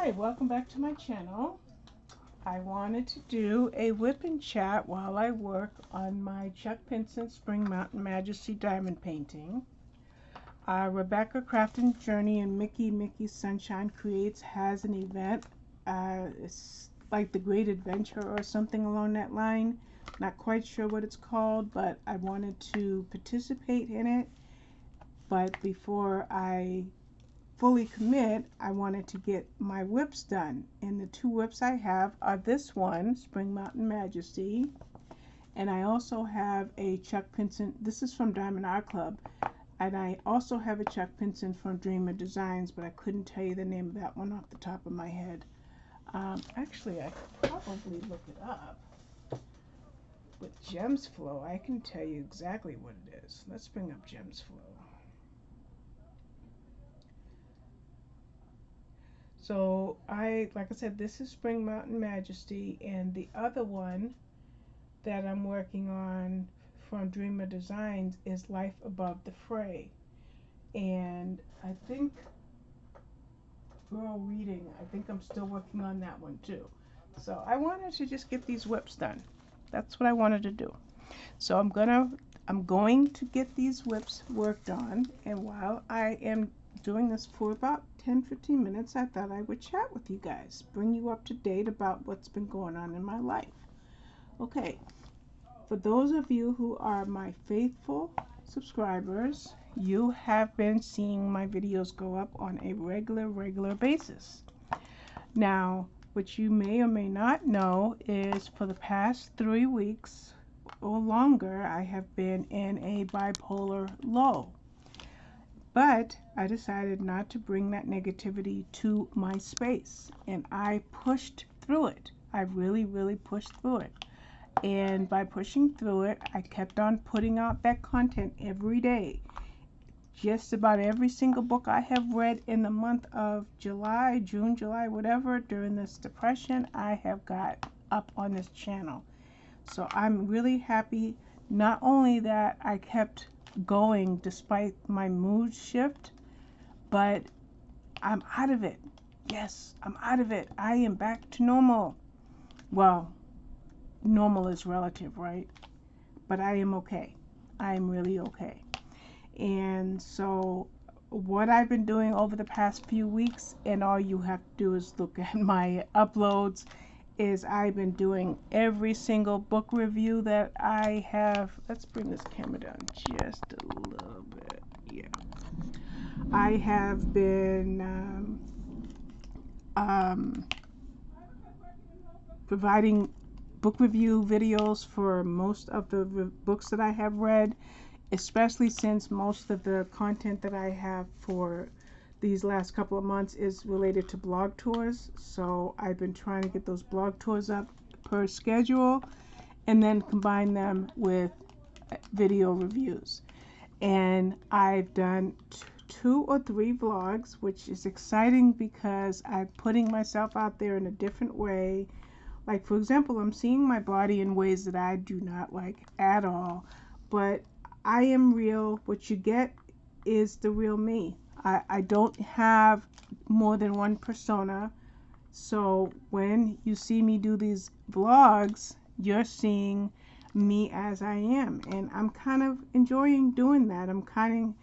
Hi, welcome back to my channel. I wanted to do a whip and chat while I work on my Chuck Pinson Spring Mountain Majesty diamond painting. Rebecca Craft and Journey and Mickey Sunshine Creates has an event. It's like the Great Adventure or something along that line. Not quite sure what it's called, but I wanted to participate in it. But before I fully commit, I wanted to get my whips done, and the two whips I have are this one, Spring Mountain Majesty, and I also have a Chuck Pinson. This is from Diamond Art Club, and I also have a Chuck Pinson from Dreamer Designs, but I couldn't tell you the name of that one off the top of my head. Actually, I could probably look it up. With Gems Flow, I can tell you exactly what it is. Let's bring up Gems Flow. So like I said, this is Spring Mountain Majesty, and the other one that I'm working on from Dreamer Designs is Life Above the Fray. And I think Girl Reading, I think I'm still working on that one too. So I wanted to just get these whips done. That's what I wanted to do. So I'm going to get these whips worked on, and while I am doing this for about 10-15 minutes, I thought I would chat with you guys, bring you up to date about what's been going on in my life. Okay, for those of you who are my faithful subscribers, you have been seeing my videos go up on a regular basis. Now, what you may or may not know is for the past 3 weeks or longer, I have been in a bipolar low. But I decided not to bring that negativity to my space, and I pushed through it. I really pushed through it. And by pushing through it, I kept on putting out that content every day. Just about every single book I have read in the month of July, June, July, whatever, during this depression, I have got up on this channel. So I'm really happy, not only that I kept going despite my mood shift, but I'm out of it. Yes, I'm out of it. I am back to normal. Well, normal is relative, right? But I am okay. I am really okay. And so what I've been doing over the past few weeks, and all you have to do is look at my uploads, is I've been doing every single book review that I have. Let's bring this camera down just a little bit. Yeah, I have been providing book review videos for most of the books that I have read, especially since most of the content that I have for these last couple of months is related to blog tours. So I've been trying to get those blog tours up per schedule and then combine them with video reviews. And I've done 2 or 3 vlogs, which is exciting because I'm putting myself out there in a different way. Like, for example, I'm seeing my body in ways that I do not like at all, but I am real. What you get is the real me. I don't have more than one persona. So when you see me do these vlogs, you're seeing me as I am. And I'm kind of enjoying doing that. I'm kind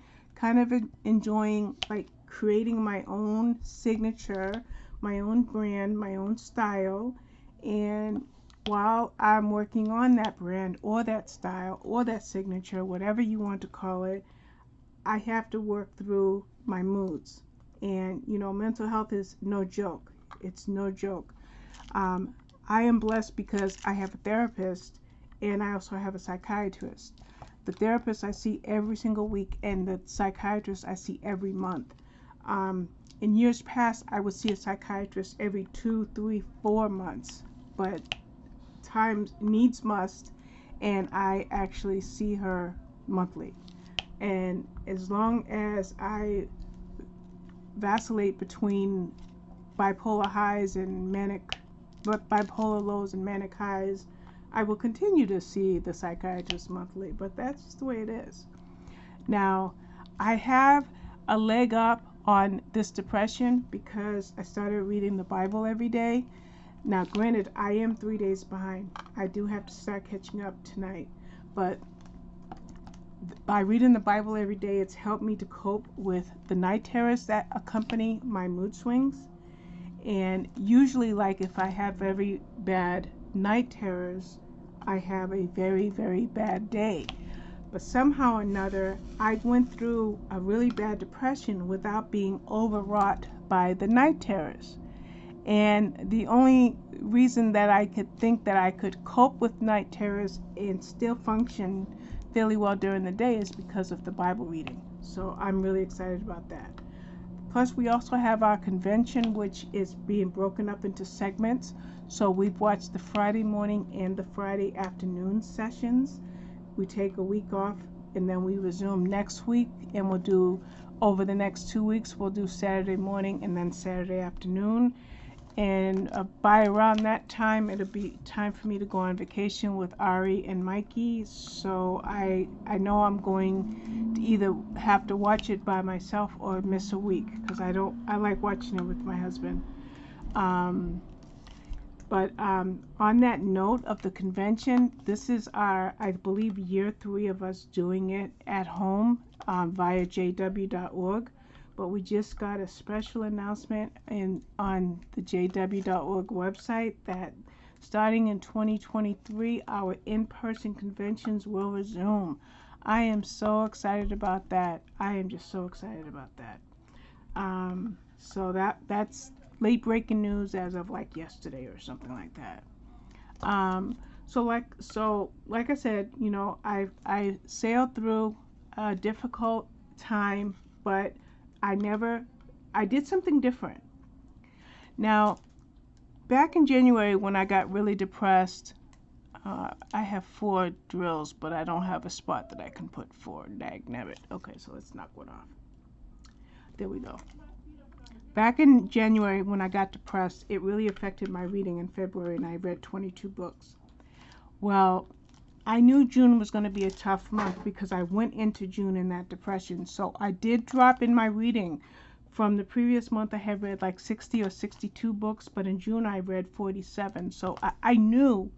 of enjoying like creating my own signature, my own brand, my own style. And while I'm working on that brand or that style or that signature, whatever you want to call it, I have to work through my moods. And you know, mental health is no joke. It's no joke. I am blessed because I have a therapist, and I also have a psychiatrist. The therapist I see every single week, and the psychiatrist I see every month. In years past, I would see a psychiatrist every 2, 3, 4 months, but times needs must, and I actually see her monthly. And as long as I vacillate between bipolar highs and bipolar lows and manic highs, I will continue to see the psychiatrist monthly, but that's just the way it is. Now, I have a leg up on this depression because I started reading the Bible every day. Now, granted, I am 3 days behind. I do have to start catching up tonight. But by reading the Bible every day, it's helped me to cope with the night terrors that accompany my mood swings. And usually, like if I have very bad night terrors, I have a very, very bad day. But somehow or another, I went through a really bad depression without being overwrought by the night terrors. And the only reason that I could think that I could cope with night terrors and still function fairly well during the day is because of the Bible reading. So I'm really excited about that. Plus, we also have our convention, which is being broken up into segments. So we've watched the Friday morning and the Friday afternoon sessions. We take a week off and then we resume next week, and we'll do, over the next 2 weeks, we'll do Saturday morning and then Saturday afternoon. And by around that time, it'll be time for me to go on vacation with Ari and Mikey. So I know I'm going to either have to watch it by myself or miss a week, because I like watching it with my husband. But on that note of the convention, this is our, I believe, year 3 of us doing it at home via jw.org. But we just got a special announcement on the jw.org website that starting in 2023, our in-person conventions will resume. I am so excited about that. I am just so excited about that. So that's late breaking news as of like yesterday or something like that. So like I said, you know, I sailed through a difficult time, but I did something different. Now, back in January when I got really depressed, I have 4 drills, but I don't have a spot that I can put 4. Dag nabbit. Okay, so let's knock one off. There we go. Back in January when I got depressed, it really affected my reading in February, and I read 22 books. Well, I knew June was going to be a tough month because I went into June in that depression. So I did drop in my reading. From the previous month, I had read like 60 or 62 books, but in June I read 47. So I knew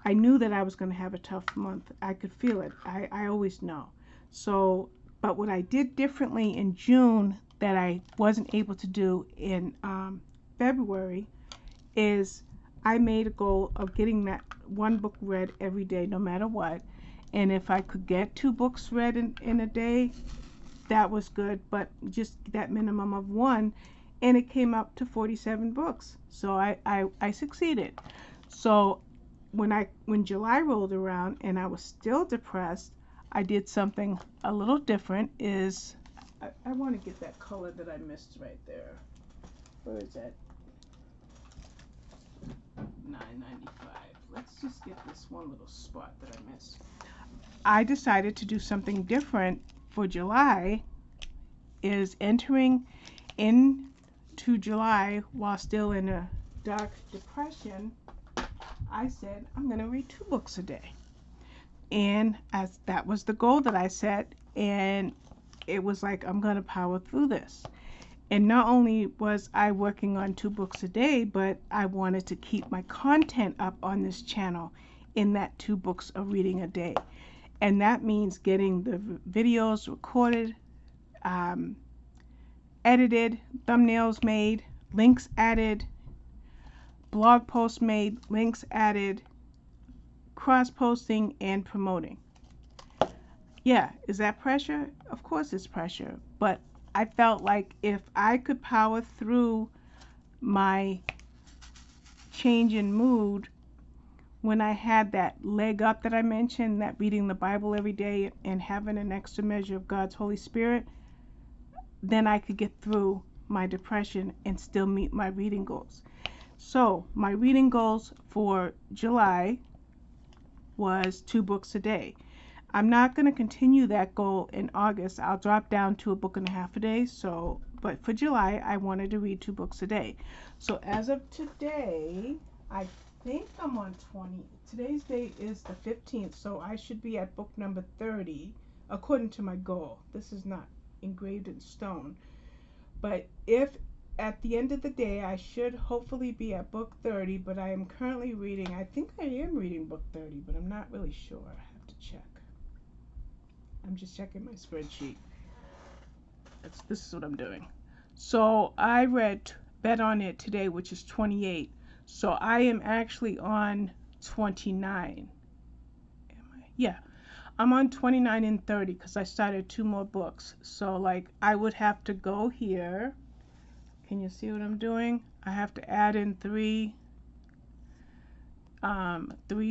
that I was going to have a tough month. I could feel it. I always know. So, but what I did differently in June that I wasn't able to do in February is I made a goal of getting that 1 book read every day, no matter what. And if I could get 2 books read in a day, that was good, but just that minimum of 1. And it came up to 47 books. So I succeeded. So when July rolled around and I was still depressed, I did something a little different. I want to get that color that I missed right there. Where is that? $9.95. Let's just get this one little spot that I missed. I decided to do something different for July, is entering into July while still in a dark depression. I said I'm going to read 2 books a day. And as that was the goal that I set, and it was like, I'm going to power through this. And not only was I working on 2 books a day, but I wanted to keep my content up on this channel in that 2 books of reading a day. And that means getting the videos recorded, edited, thumbnails made, links added, blog posts made, links added, cross-posting, and promoting. Yeah, is that pressure? Of course it's pressure, but I felt like if I could power through my change in mood when I had that leg up that I mentioned, that reading the Bible every day and having an extra measure of God's Holy Spirit, then I could get through my depression and still meet my reading goals. So my reading goals for July was 2 books a day. I'm not going to continue that goal in August. I'll drop down to 1.5 books a day. So, but for July, I wanted to read 2 books a day. So as of today, I think I'm on 20. Today's date is the 15th, so I should be at book number 30, according to my goal. This is not engraved in stone. But if at the end of the day, I should hopefully be at book 30, but I am currently reading, I think I am reading book 30, but I'm not really sure. I have to check. I'm just checking my spreadsheet. This is what I'm doing. So I read Bet on It today, which is 28. So I am actually on 29. Yeah, I'm on 29 and 30 because I started 2 more books. So like I would have to go here. Can you see what I'm doing? I have to add in 3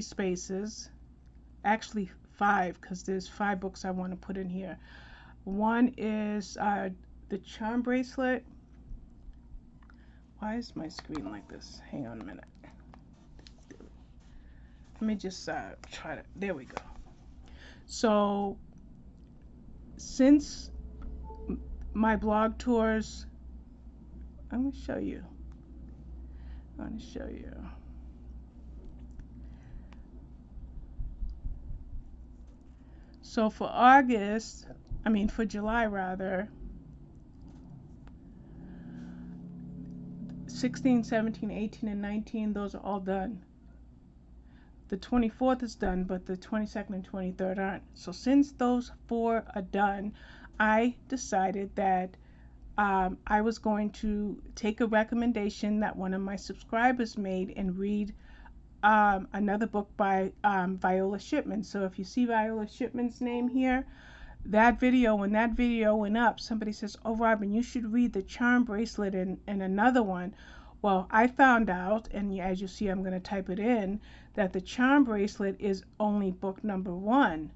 spaces. Actually 5, because there's 5 books I want to put in here. One is the charm bracelet. Why is my screen like this? Hang on a minute. Let me just try to, there we go. So since my blog tours, I'm going to show you. So for for July rather, 16, 17, 18, and 19, those are all done. The 24th is done, but the 22nd and 23rd aren't. So since those 4 are done, I decided that I was going to take a recommendation that one of my subscribers made and read another book by Viola Shipman. So if you see Viola Shipman's name here, when that video went up, somebody says, "Oh, Robin, you should read The Charm Bracelet and another one." Well, I found out, and as you see, I'm going to type it in, that The Charm Bracelet is only book number 1.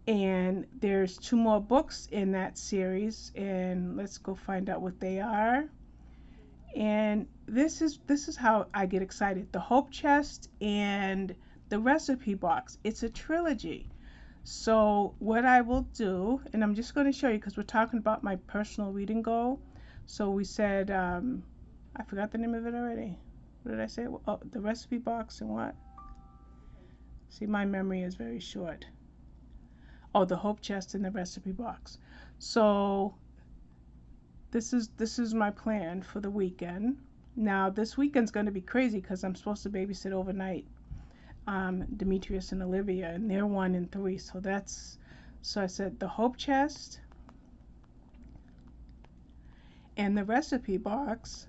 And there's 2 more books in that series, and let's go find out what they are. And this is how I get excited. The Hope Chest and the Recipe Box. It's a trilogy. So what I will do, and I'm just going to show you because we're talking about my personal reading goal. So we said, I forgot the name of it already. What did I say? Oh, the Recipe Box and what? See, my memory is very short. Oh, the Hope Chest and the Recipe Box. So this is my plan for the weekend. Now this weekend's going to be crazy because I'm supposed to babysit overnight Demetrius and Olivia, and they're 1 and 3. So I said the Hope Chest and the Recipe Box.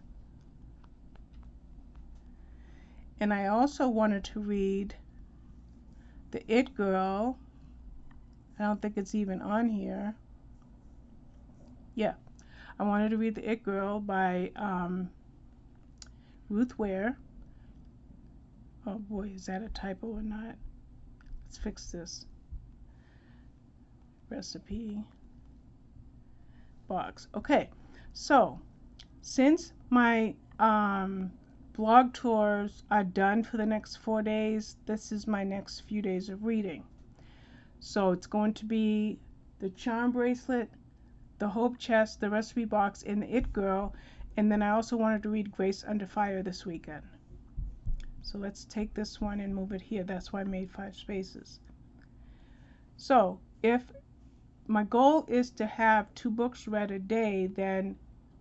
And I also wanted to read The It Girl. I don't think it's even on here. Yeah, I wanted to read The It Girl by Ruth Ware. Oh boy, is that a typo or not? Let's fix this. Recipe Box. Okay, so since my blog tours are done for the next 4 days, this is my next few days of reading. So it's going to be the Charm Bracelet, the Hope Chest, the Recipe Box, and the It Girl. And then I also wanted to read Grace Under Fire this weekend. So let's take this one and move it here. That's why I made 5 spaces. So if my goal is to have 2 books read a day, then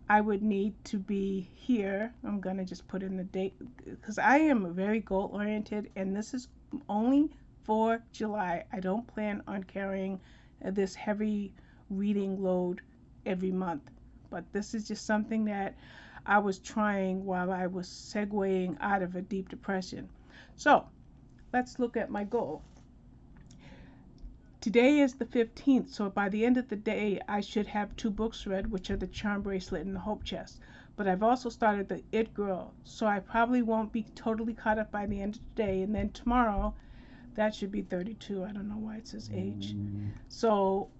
I would need to be here. I'm going to just put in the date because I am very goal oriented, and this is only for July. I don't plan on carrying this heavy reading load every month, but this is just something that I was trying while I was segueing out of a deep depression. So let's look at my goal. Today is the 15th, so by the end of the day I should have 2 books read, which are the Charm Bracelet and the Hope Chest. But I've also started the It Girl, so I probably won't be totally caught up by the end of the day. And then tomorrow, that should be 32. I don't know why it says H. So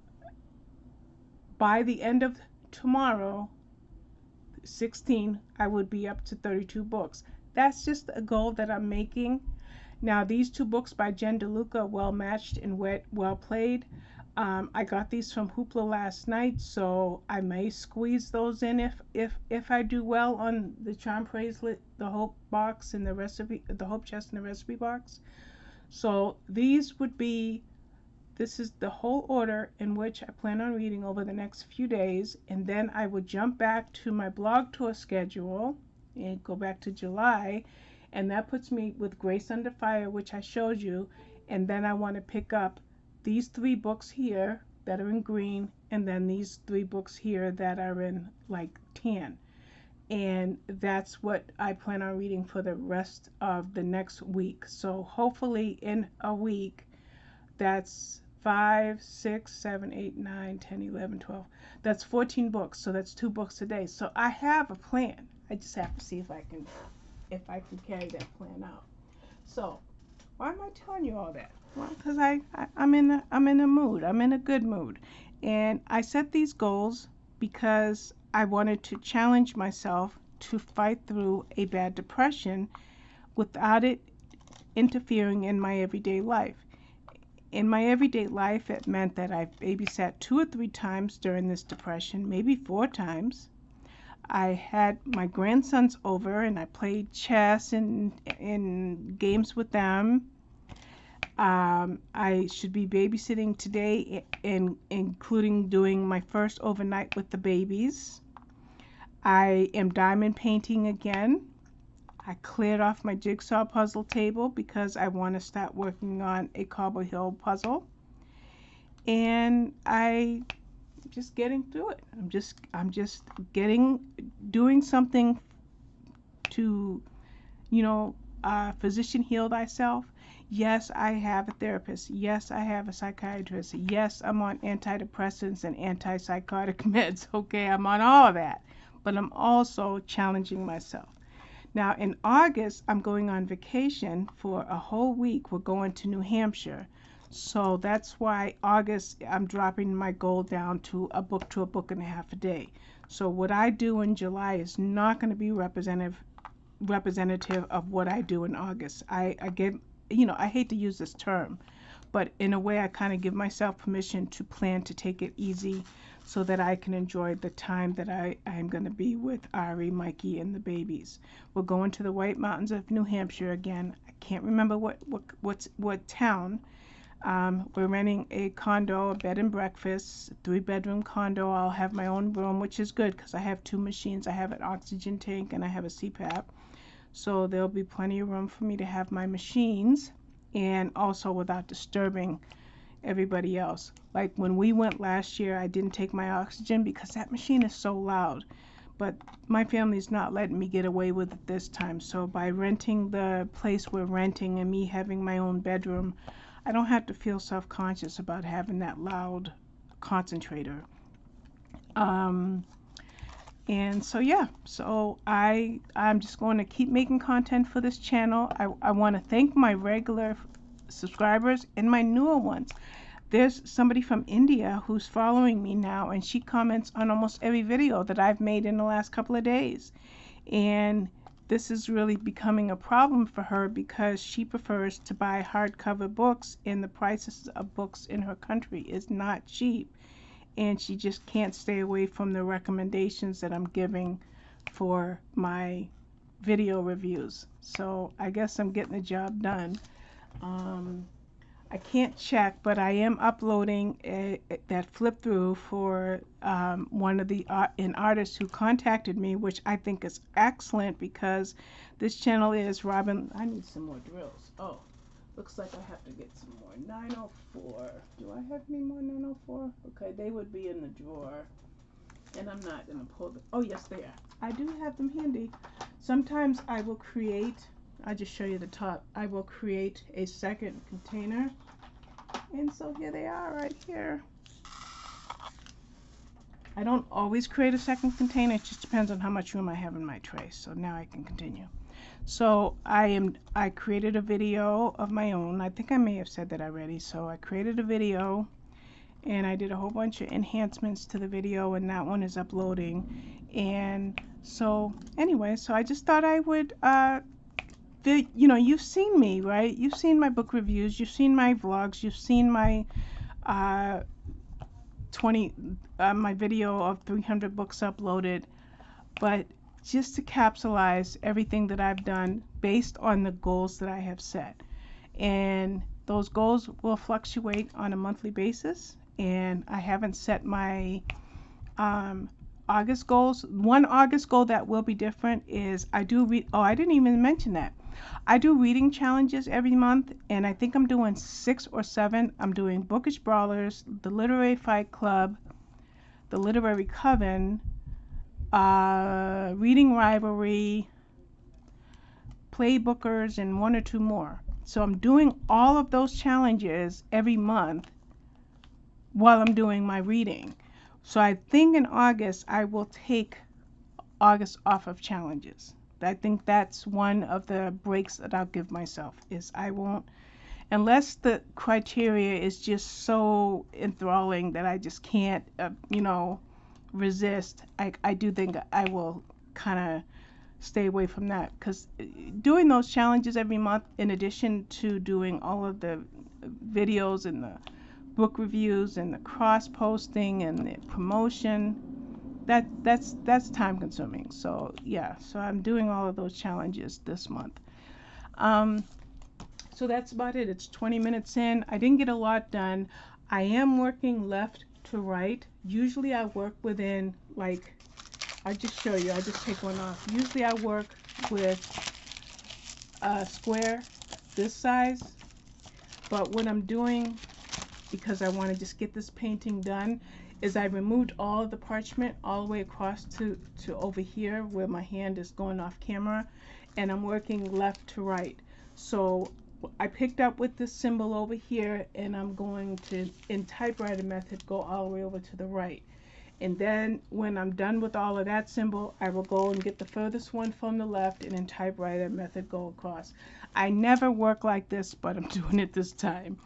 by the end of tomorrow, 16, I would be up to 32 books. That's just a goal that I'm making. Now these 2 books by Jen DeLuca, Well Matched and Well Played, I got these from Hoopla last night, so I may squeeze those in if I do well on the Charm Bracelet, the Hope Box, and the Hope Chest and the Recipe Box. So these would be this is the whole order in which I plan on reading over the next few days, and then I would jump back to my blog tour schedule and go back to July, and that puts me with Grace Under Fire, which I showed you, and then I want to pick up these 3 books here that are in green, and then these 3 books here that are in like tan. And that's what I plan on reading for the rest of the next week. So hopefully in a week, that's 5, 6, 7, 8, 9, 10, 11, 12. That's 14 books. So that's 2 books a day. So I have a plan. I just have to see if I can carry that plan out. So why am I telling you all that? Well, because I'm in a mood. I'm in a good mood. And I set these goals because I wanted to challenge myself to fight through a bad depression without it interfering in my everyday life. In my everyday life, it meant that I babysat 2 or 3 times during this depression, maybe 4 times. I had my grandsons over and I played chess and games with them. I should be babysitting today, including doing my first overnight with the babies. I am diamond painting again. I cleared off my jigsaw puzzle table because I want to start working on a Cobble Hill puzzle. And I just getting through it. I'm just doing something to, physician heal thyself. Yes, I have a therapist. Yes, I have a psychiatrist. Yes, I'm on antidepressants and antipsychotic meds. Okay, I'm on all of that. But I'm also challenging myself. Now, in August, I'm going on vacation for a whole week. We're going to New Hampshire. So that's why August, I'm dropping my goal down to a book and a half a day. So what I do in July is not going to be representative of what I do in August. I hate to use this term, but in a way I kind of give myself permission to plan to take it easy so that I can enjoy the time that I'm going to be with Ari, Mikey, and the babies. We're going to the White Mountains of New Hampshire again. I can't remember what town. We're renting a condo, a bed and breakfast, 3-bedroom condo. I'll have my own room, which is good because I have 2 machines. I have an oxygen tank and I have a CPAP. So there'll be plenty of room for me to have my machines, and also without disturbing everybody else. Like when we went last year, I didn't take my oxygen because that machine is so loud. But my family's not letting me get away with it this time. So by renting the place we're renting and me having my own bedroom, I don't have to feel self-conscious about having that loud concentrator. And so yeah, so I'm just going to keep making content for this channel. I want to thank my regular subscribers and my newer ones. There's somebody from India who's following me now, and she comments on almost every video that I've made in the last couple of days. And this is really becoming a problem for her because she prefers to buy hardcover books, and the prices of books in her country is not cheap. And she just can't stay away from the recommendations that I'm giving for my video reviews. So I guess I'm getting the job done. I can't check, but I am uploading that flip through for one of the an artist who contacted me, which I think is excellent because this channel is Robin. I need some more drills. Oh, looks like I have to get some more. 904. Do I have any more 904? Okay, they would be in the drawer. And I'm not going to pull them. Oh, yes, they are. I do have them handy. Sometimes I will create, I'll just show you the top. I will create a second container. And so here they are right here. I don't always create a second container. It just depends on how much room I have in my tray. So now I can continue. So I created a video of my own. I think I may have said that already. So I created a video and I did a whole bunch of enhancements to the video, and that one is uploading. And so anyway, so I just thought I would you've seen me, right? You've seen my book reviews, you've seen my vlogs, you've seen my my video of 300 books uploaded, but just to capsulize everything that I've done based on the goals that I have set. And Those goals will fluctuate on a monthly basis, and I haven't set my August goals. One August goal that will be different is I do read. Oh, I didn't even mention that. I do reading challenges every month, and I think I'm doing 6 or 7. I'm doing Bookish Brawlers, the Literary Fight Club, the Literary Coven, Reading Rivalry, Playbookers, and 1 or 2 more. So I'm doing all of those challenges every month while I'm doing my reading. So I think in August I will take August off of challenges. I think that's one of the breaks that I'll give myself, is I won't, unless the criteria is just so enthralling that I just can't, resist. I do think I will kind of stay away from that, because doing those challenges every month, in addition to doing all of the videos and the book reviews and the cross posting and the promotion, that's time consuming. So yeah, so I'm doing all of those challenges this month. So that's about it. It's 20 minutes in. I didn't get a lot done. I am working left to right. Usually I work within, like, I'll just show you. I'll just take one off. Usually I work with a square this size, but what I'm doing, because I want to just get this painting done, is I removed all of the parchment all the way across to over here where my hand is going off camera, and I'm working left to right. So I picked up with this symbol over here, and I'm going to, in typewriter method, go all the way over to the right. And then when I'm done with all of that symbol, I will go and get the furthest one from the left, and in typewriter method go across. I never work like this, but I'm doing it this time.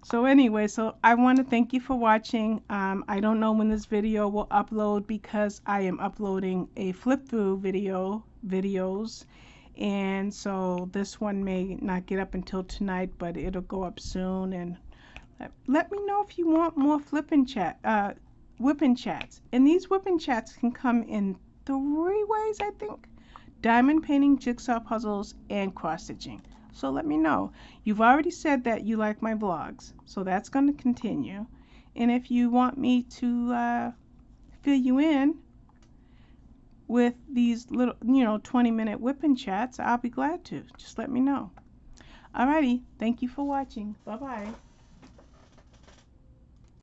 So anyway, so I want to thank you for watching. I don't know when this video will upload, because I am uploading a flip through videos, and so this one may not get up until tonight, but it'll go up soon. And let me know if you want more whipping chats. And these whipping chats can come in 3 ways, I think: diamond painting, jigsaw puzzles, and cross stitching. So let me know. You've already said that you like my vlogs, so that's going to continue. And if you want me to fill you in with these little, 20-minute whipping chats, I'll be glad to. Just let me know. Alrighty, thank you for watching. Bye-bye.